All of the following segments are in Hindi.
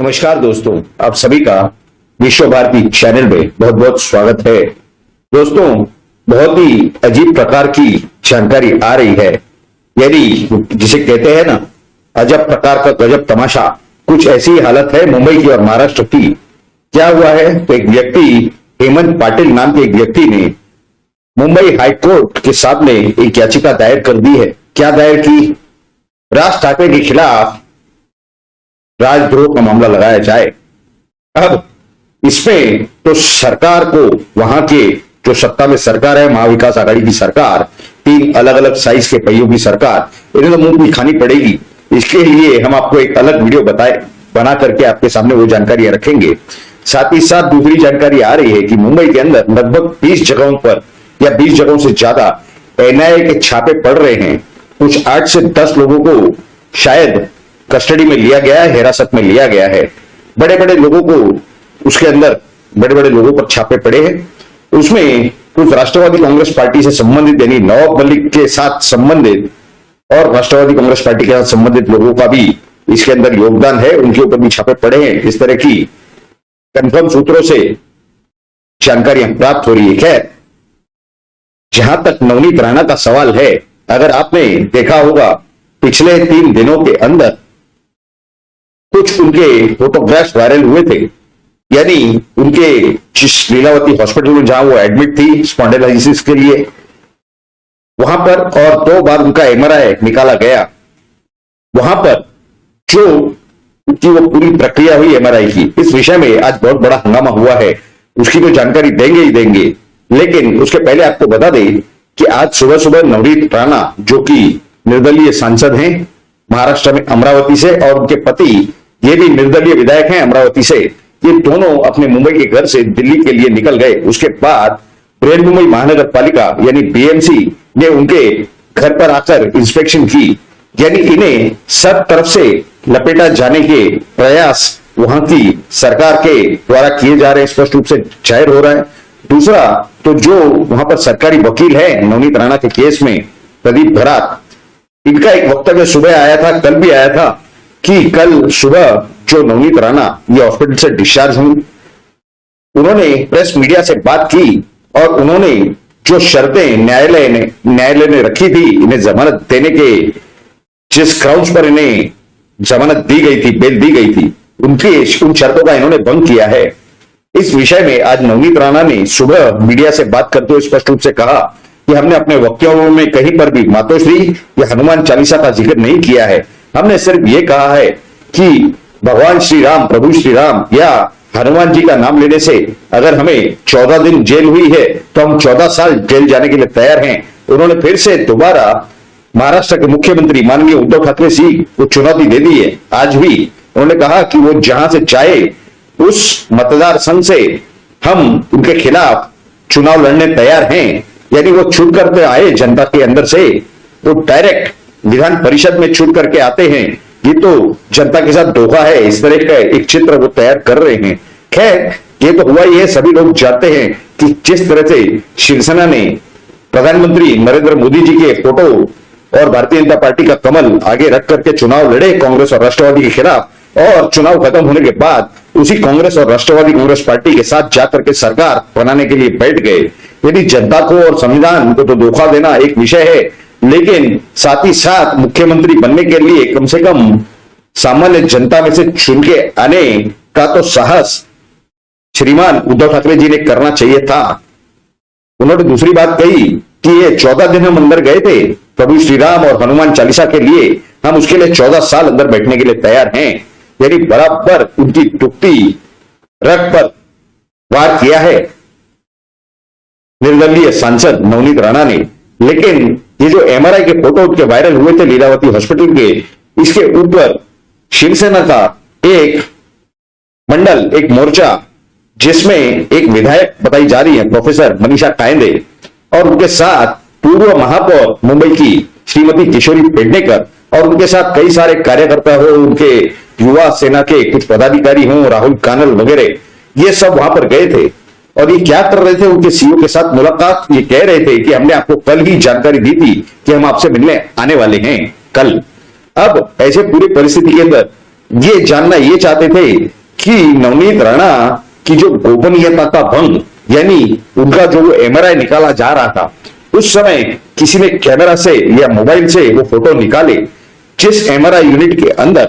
नमस्कार दोस्तों, आप सभी का विश्व भारती चैनल में बहुत बहुत स्वागत है। दोस्तों, बहुत ही अजीब प्रकार की जानकारी आ रही है, यानी जिसे कहते हैं ना, अजब प्रकार का गजब तमाशा। कुछ ऐसी हालत है मुंबई की और महाराष्ट्र की। क्या हुआ है तो एक व्यक्ति, हेमंत पाटिल नाम के एक व्यक्ति ने मुंबई हाईकोर्ट के सामने एक याचिका दायर कर दी है। क्या दायर की? राज ठाकरे के खिलाफ राजद्रोह का मामला लगाया जाए। अब इसमें तो सरकार को, वहां के जो सत्ता में सरकार है, महाविकास आघाड़ी की सरकार, तीन अलग अलग साइज के पहियों की सरकार, इन्हें तो मुंह की खानी पड़ेगी। इसके लिए हम आपको एक अलग वीडियो बना करके आपके सामने वो जानकारियां रखेंगे। साथ ही साथ दूसरी जानकारी आ रही है कि मुंबई के अंदर लगभग 20 जगहों पर या 20 जगहों से ज्यादा एनआईए के छापे पड़ रहे हैं। कुछ 8 से 10 लोगों को शायद कस्टडी में लिया गया है, हिरासत में लिया गया है। बड़े बड़े लोगों को उसके अंदर, बड़े बड़े लोगों पर छापे पड़े हैं। उसमें कुछ राष्ट्रवादी कांग्रेस पार्टी से संबंधित, यानी नवाब मलिक के साथ संबंधित और राष्ट्रवादी कांग्रेस पार्टी के साथ संबंधित लोगों का भी इसके अंदर योगदान है। उनके ऊपर भी छापे पड़े हैं। इस तरह की कंफर्म सूत्रों से जानकारियां प्राप्त हो रही है। खैर, जहां तक नवनीत राणा का सवाल है, अगर आपने देखा होगा पिछले 3 दिनों के अंदर कुछ उनके फोटोग्राफ्स वायरल हुए थे, यानी उनके जिस लीलावती हॉस्पिटल में जहां वो एडमिट थी स्पॉन्डिलाइटिस के लिए, वहां पर, और 2 बार उनका एमआरआई निकाला गया। वहां पर जो उनकी वो पूरी प्रक्रिया हुई एमआरआई की, इस विषय में आज बहुत बड़ा हंगामा हुआ है। उसकी तो जानकारी देंगे ही देंगे, लेकिन उसके पहले आपको बता दें कि आज सुबह सुबह नवनीत राणा, जो कि निर्दलीय सांसद हैं महाराष्ट्र में अमरावती से, और उनके पति ये भी निर्दलीय विधायक हैं अमरावती से, ये दोनों अपने मुंबई के घर से दिल्ली के लिए निकल गए। उसके बाद बृहन्मुंबई महानगर पालिका यानी बीएमसी ने उनके घर पर आकर इंस्पेक्शन की, यानी इन्हें सब तरफ से लपेटा जाने के प्रयास वहां की सरकार के द्वारा किए जा रहे हैं, स्पष्ट रूप से जाहिर हो रहा है। दूसरा, तो जो वहां पर सरकारी वकील है नवनीत राणा के केस में, प्रदीप भरात, इनका एक वक्तव्य सुबह आया था, कल भी आया था, कि कल सुबह जो नवनीत राणा ये हॉस्पिटल से डिस्चार्ज हुई, उन्होंने प्रेस मीडिया से बात की और उन्होंने जो शर्तें न्यायालय ने रखी थी इन्हें जमानत देने के, जिस ग्राउंड्स पर इन्हें जमानत दी गई थी, बेल दी गई थी, उन शर्तों का इन्होंने भंग किया है। इस विषय में आज नवनीत राणा ने सुबह मीडिया से बात करते हुए स्पष्ट रूप से कहा कि हमने अपने वक्तव्यों में कहीं पर भी मातोश्री या हनुमान चालीसा का जिक्र नहीं किया है। हमने सिर्फ ये कहा है कि भगवान श्री राम, प्रभु श्री राम या हनुमान जी का नाम लेने से अगर हमें 14 दिन जेल हुई है तो हम 14 साल जेल जाने के लिए तैयार हैं। उन्होंने फिर से दोबारा महाराष्ट्र के मुख्यमंत्री माननीय उद्धव ठाकरे जी को चुनौती दे दी है। आज भी उन्होंने कहा कि वो जहां से चाहे उस मतदार संघ से हम उनके खिलाफ चुनाव लड़ने तैयार हैं। यानी वो छूट करके आए जनता के अंदर से, वो डायरेक्ट विधान परिषद में छूट करके आते हैं। ये तो जनता के साथ धोखा है। इस तरह का एक चित्र वो तैयार कर रहे हैं। खैर, ये तो हुआ ही है। सभी लोग जानते हैं कि जिस तरह से शिवसेना ने प्रधानमंत्री नरेंद्र मोदी जी के फोटो और भारतीय जनता पार्टी का कमल आगे रख करके चुनाव लड़े कांग्रेस और राष्ट्रवादी के खिलाफ, और चुनाव खत्म होने के बाद उसी कांग्रेस और राष्ट्रवादी कांग्रेस पार्टी के साथ जाकर के सरकार बनाने के लिए बैठ गए। यदि जनता को और संविधान को तो धोखा देना एक विषय है, लेकिन साथ ही साथ मुख्यमंत्री बनने के लिए कम से कम सामान्य जनता में से चुन के आने का तो साहस श्रीमान उद्धव ठाकरे जी ने करना चाहिए था। उन्होंने दूसरी बात कही कि ये 14 दिन हम अंदर गए थे प्रभु श्री राम और हनुमान चालीसा के लिए, हम उसके लिए 14 साल अंदर बैठने के लिए तैयार हैं। यानी बराबर उनकी टुकटी रख पर वार किया है निर्दलीय सांसद नवनीत राणा ने। लेकिन ये जो एमआरआई के फोटो के वायरल हुए थे लीलावती हॉस्पिटल के, इसके ऊपर शिवसेना का एक मंडल, एक मोर्चा, जिसमें एक विधायक बताई जा रही है प्रोफेसर मनीषा कायंदे, और उनके साथ पूर्व महापौर मुंबई की श्रीमती किशोरी पेडनेकर, और उनके साथ कई सारे कार्यकर्ता हो, उनके युवा सेना के कुछ पदाधिकारी हों, राहुल कानल वगैरह, ये सब वहां पर गए थे। और ये क्या कर रहे थे? उनके सीईओ के साथ मुलाकात। ये कह रहे थे कि हमने आपको कल ही जानकारी दी थी कि हम आपसे मिलने आने वाले हैं कल। अब ऐसे पूरी परिस्थिति के अंदर ये जानना ये चाहते थे कि नवनीत राणा की जो गोपनीयता का भंग, यानी उनका जो एमआरआई निकाला जा रहा था, उस समय किसी ने कैमरा से या मोबाइल से वो फोटो निकाले, जिस एमआरआई यूनिट के अंदर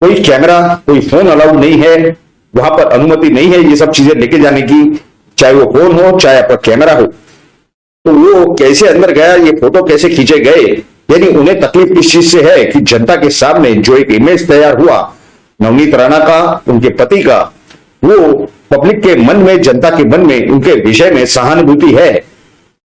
कोई कैमरा, कोई फोन अलाउड नहीं है, वहां पर अनुमति नहीं है ये सब चीजें लेके जाने की, चाहे वो फोन हो चाहे आपका कैमरा हो। तो वो कैसे अंदर गया, ये फोटो कैसे खींचे गए, यानी उन्हें तकलीफ इस चीज से है कि जनता के सामने जो एक इमेज तैयार हुआ नवनीत राणा का, उनके पति का, वो पब्लिक के मन में, जनता के मन में उनके विषय में सहानुभूति है।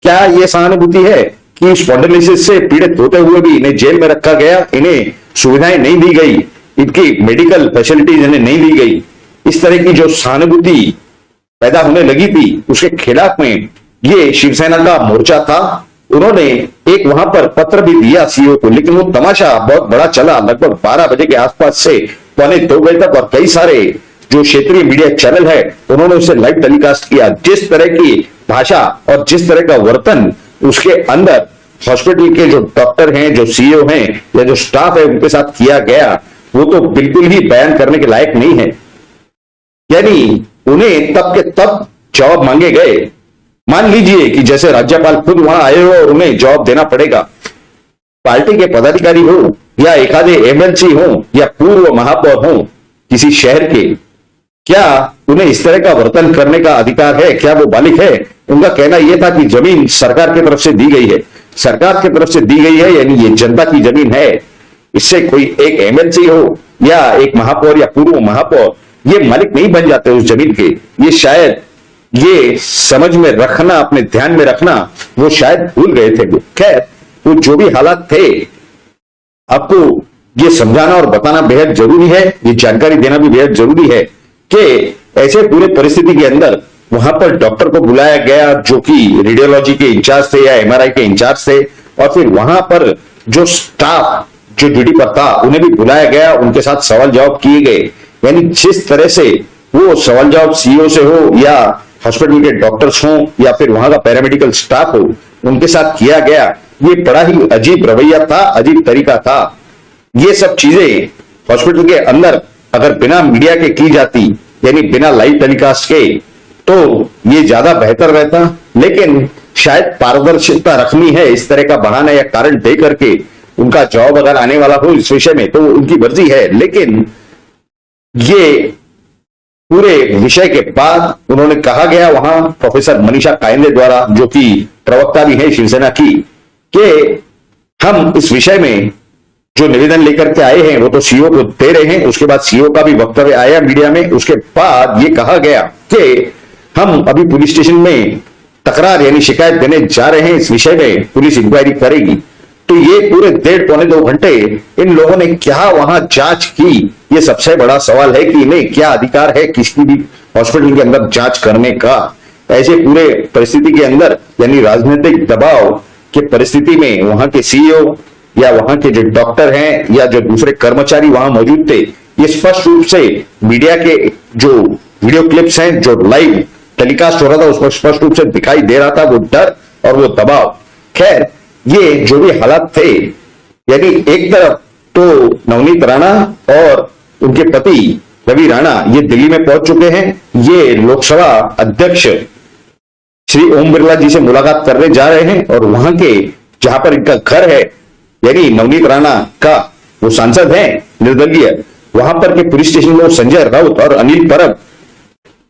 क्या ये सहानुभूति है कि स्पॉन्डिलोसिस से पीड़ित होते हुए भी इन्हें जेल में रखा गया, इन्हें सुविधाएं नहीं दी गई, इनकी मेडिकल फैसिलिटीज इन्हें नहीं दी गई, इस तरह की जो सहानुभूति पैदा होने लगी थी, उसके खिलाफ में ये शिवसेना का मोर्चा था। उन्होंने एक वहां पर पत्र भी दिया सीईओ को, लेकिन वो तमाशा बहुत बड़ा चला। लगभग 12 बजे के आसपास से 1:45 बजे तक, और कई सारे जो क्षेत्रीय मीडिया चैनल है उन्होंने उसे लाइव टेलीकास्ट किया। जिस तरह की भाषा और जिस तरह का वर्तन उसके अंदर हॉस्पिटल के जो डॉक्टर हैं, जो सीईओ हैं या जो स्टाफ है उनके साथ किया गया, वो तो बिल्कुल ही बयान करने के लायक नहीं है। यानी उन्हें तब के तब जवाब मांगे गए। मान लीजिए कि जैसे राज्यपाल खुद वहां आए हो और उन्हें जवाब देना पड़ेगा, पार्टी के पदाधिकारी हो या एक आधे एमएलसी हो या पूर्व महापौर हो किसी शहर के, क्या उन्हें इस तरह का वर्तन करने का अधिकार है? क्या वो बालिग है? उनका कहना यह था कि जमीन सरकार की तरफ से दी गई है, सरकार की तरफ से दी गई है, यानी ये जनता की जमीन है। इससे कोई एक एमएलसी हो या एक महापौर या पूर्व महापौर ये मालिक नहीं बन जाते उस जमीन के। ये शायद ये समझ में रखना, अपने ध्यान में रखना वो शायद भूल गए थे। खैर, वो जो भी हालात थे, आपको ये समझाना और बताना बेहद जरूरी है, ये जानकारी देना भी बेहद जरूरी है कि ऐसे पूरे परिस्थिति के अंदर वहां पर डॉक्टर को बुलाया गया जो कि रेडियोलॉजी के इंचार्ज थे या एमआरआई के इंचार्ज थे, और फिर वहां पर जो स्टाफ जो ड्यूटी पर था उन्हें भी बुलाया गया, उनके साथ सवाल जवाब किए गए। यानी जिस तरह से वो सवाल जवाब सीईओ से हो या हॉस्पिटल के डॉक्टर्स हो या फिर वहां का पैरामेडिकल स्टाफ हो, उनके साथ किया गया, ये बड़ा ही अजीब रवैया था, अजीब तरीका था। ये सब चीजें हॉस्पिटल के अंदर अगर बिना मीडिया के की जाती, यानी बिना लाइव टेलीकास्ट के, तो ये ज्यादा बेहतर रहता। लेकिन शायद पारदर्शिता रखनी है, इस तरह का बहाना या कारण दे करके उनका जवाब अगर आने वाला हो इस विषय में तो उनकी मर्जी है। लेकिन ये पूरे विषय के बाद उन्होंने कहा गया वहां प्रोफेसर मनीषा कायंदे द्वारा, जो कि प्रवक्ता भी है शिवसेना की, कि हम इस विषय में जो निवेदन लेकर के आए हैं वो तो सीईओ को दे रहे हैं। उसके बाद सीईओ का भी वक्तव्य आया मीडिया में। उसके बाद ये कहा गया कि हम अभी पुलिस स्टेशन में तकरार यानी शिकायत देने जा रहे हैं, इस विषय में पुलिस इंक्वायरी करेगी। तो ये पूरे 1.5-2 घंटे इन लोगों ने क्या वहां जांच की, ये सबसे बड़ा सवाल है कि इन्हें क्या अधिकार है किसी भी हॉस्पिटल के अंदर जांच करने का। ऐसे पूरे परिस्थिति के अंदर, यानी राजनीतिक दबाव के परिस्थिति में वहां के सीईओ या वहां के जो डॉक्टर हैं या जो दूसरे कर्मचारी वहां मौजूद थे, ये स्पष्ट रूप से मीडिया के जो वीडियो क्लिप्स हैं जो लाइव टेलीकास्ट हो रहा था उसमें स्पष्ट रूप से दिखाई दे रहा था वो डर और वो दबाव। खैर, ये जो भी हालात थे, यानी एक तरफ तो नवनीत राणा और उनके पति रवि राणा ये दिल्ली में पहुंच चुके हैं। ये लोकसभा अध्यक्ष श्री ओम बिरला जी से मुलाकात करने जा रहे हैं, और वहां के जहां पर इनका घर है, यानी नवनीत राणा का वो सांसद हैं निर्दलीय, वहां पर के पुलिस स्टेशन में संजय राउत और अनिल परब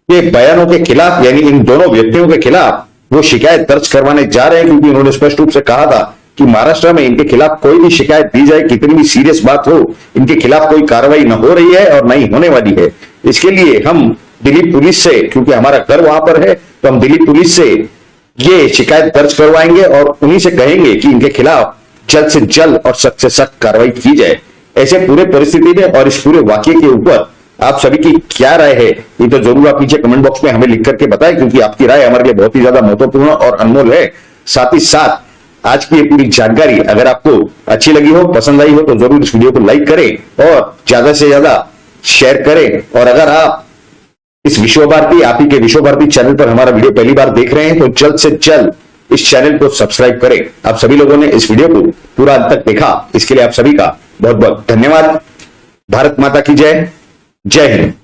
के बयानों के खिलाफ, यानी इन दोनों व्यक्तियों के खिलाफ वो शिकायत दर्ज करवाने जा रहे हैं, क्योंकि उन्होंने स्पष्ट रूप से कहा था कि महाराष्ट्र में इनके खिलाफ कोई भी शिकायत दी जाए, कितनी भी सीरियस बात हो, इनके खिलाफ कोई कार्रवाई न हो रही है और न ही होने वाली है। इसके लिए हम दिल्ली पुलिस से, क्योंकि हमारा घर वहां पर है, तो हम दिल्ली पुलिस से ये शिकायत दर्ज करवाएंगे और उन्हीं से कहेंगे कि इनके खिलाफ जल्द से जल्द और सख्त से सख्त कार्रवाई की जाए। ऐसे पूरे परिस्थिति में और इस पूरे वाकये के ऊपर आप सभी की क्या राय है, ये तो जरूर आप नीचे कमेंट बॉक्स में हमें लिख करके बताएं, क्योंकि आपकी राय हमारे लिए बहुत ही ज्यादा महत्वपूर्ण और अनमोल है। साथ ही साथ आज की ये पूरी जानकारी अगर आपको अच्छी लगी हो, पसंद आई हो, तो जरूर इस वीडियो को लाइक करें और ज्यादा से ज्यादा शेयर करें। और अगर आप इस विश्व भारती, आप ही के विश्व भारती चैनल पर हमारा वीडियो पहली बार देख रहे हैं, तो जल्द से जल्द इस चैनल को सब्सक्राइब करें। आप सभी लोगों ने इस वीडियो को पूरा अंत तक देखा, इसके लिए आप सभी का बहुत बहुत धन्यवाद। भारत माता की जय। जय हिंद।